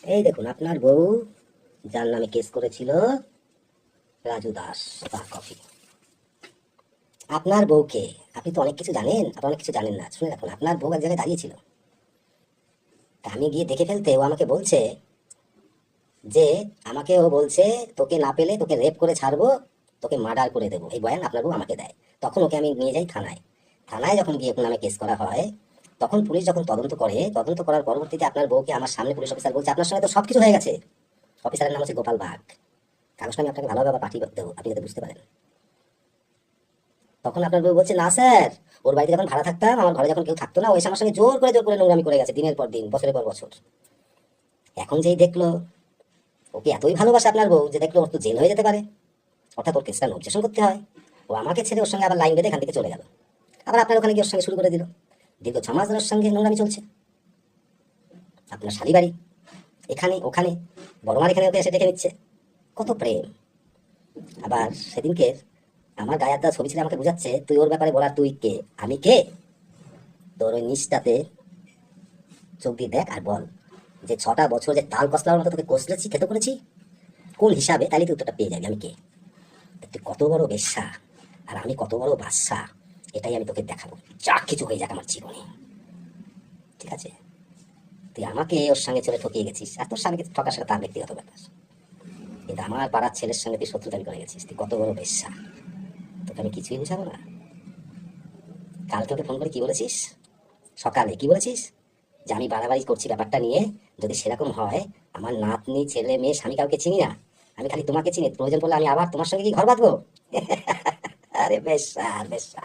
এই দেখুন আপনার বউ, যার নামে কেস করেছিল রাজু দাস চা কফি। আপনার বউকে, আপনি তো অনেক কিছু জানেন, আপনি অনেক কিছু জানেন না, শুনে রাখুন। আপনার বউ এক জায়গায় দাঁড়িয়েছিল, তা আমি গিয়ে দেখে ফেলতে ও আমাকে বলছে যে, আমাকে ও বলছে তোকে না পেলে তোকে রেপ করে ছাড়বো, তোকে মার্ডার করে দেবো, এই বয়ান আপনার বউ আমাকে দেয়। তখন ওকে আমি নিয়ে যাই থানায়। থানায় যখন গিয়ে ওর নামে কেস করা হয়, তখন পুলিশ যখন তদন্ত করে, তদন্ত করার পরবর্তীতে আপনার বউকে আমার সামনে পুলিশ অফিসার বলছে আপনার সঙ্গে তো সবকিছু হয়ে গেছে। অফিসারের নাম হচ্ছে গোপাল বাগ। কাগজটা আমি আপনাকে ভালোভাবে পাঠিয়ে দেবো, আপনি যাতে বুঝতে পারেন। তখন আপনার বউ বলছে, না স্যার, ওর বাড়িতে যখন ভাড়া থাকতাম, আমার ঘরে যখন কেউ থাকতো না, ওই আমার সঙ্গে জোর করে নোংরামি করে গেছে দিনের পর দিন, বছরের পর বছর। এখন যেই দেখলো ওকে এতই ভালোবাসে আপনার বউ, যে দেখলো ওর তো জেল হয়ে যেতে পারে, অর্থাৎ ওর কেসটা অবজেকশন করতে হয়, ও আমাকে ছেড়ে ওর সঙ্গে আবার লাইন বেঁধে এখান থেকে চলে গেল। আবার আপনার ওখানে গিয়ে ওর সঙ্গে শুরু করে দিল। দীর্ঘ 6 মাস ধরে ওর সঙ্গে নোংরামি চলছে। আপনার শালি বাড়ি এখানে ওখানে, বড় মার এখানে ওকে এসে ডেকে নিচ্ছে। কত প্রেম! আবার সেদিনকে আমার গায়ে হাত দেওয়া ছবি ছেড়ে আমাকে বুঝাচ্ছে তুই ওর ব্যাপারে বলার তুই কে, আমি কে? তোর ওই নিচটাতে চোখ দিয়ে দেখ আর বল যে 6টা বছর যে তাল কসলার মতো তোকে কষলেছি, খেতে করেছি, কোন হিসাবে, তাইলে তুই উত্তরটা পেয়ে যাবি আমি কে। তুই কত বড় বেশ্যা আর আমি কত বড় বাদশা, এটাই আমি তোকে দেখাবো, যা কিছু হয়ে যাক আমার জীবনে। ঠিক আছে? তুই আমাকে ওর সঙ্গে চলে ঠকিয়ে গেছিস, আর তোর স্বামীকে ঠকার সাথে তার ব্যক্তিগত ব্যাপার, কিন্তু আমার পাড়ার ছেলের সঙ্গে তুই শত্রুতামি করে গেছিস। তুই কত বড় বেশ্যা, তোকে আমি কিছুই বুঝাবো না। কালকে ওকে ফোন করে কি বলেছিস? সকালে কি বলেছিস? যে আমি বাড়াবাড়ি করছি ব্যাপারটা নিয়ে, যদি সেরকম হয়, আমার নাতনি, ছেলে, মেয়ে, স্বামী কাউকে চিনি না, আমি খালি তোমাকে চিনি, প্রয়োজন পড়লে আমি আবার তোমার সঙ্গে কি ঘর বাঁধবো? আরে বেশ্যা বেশ্যা!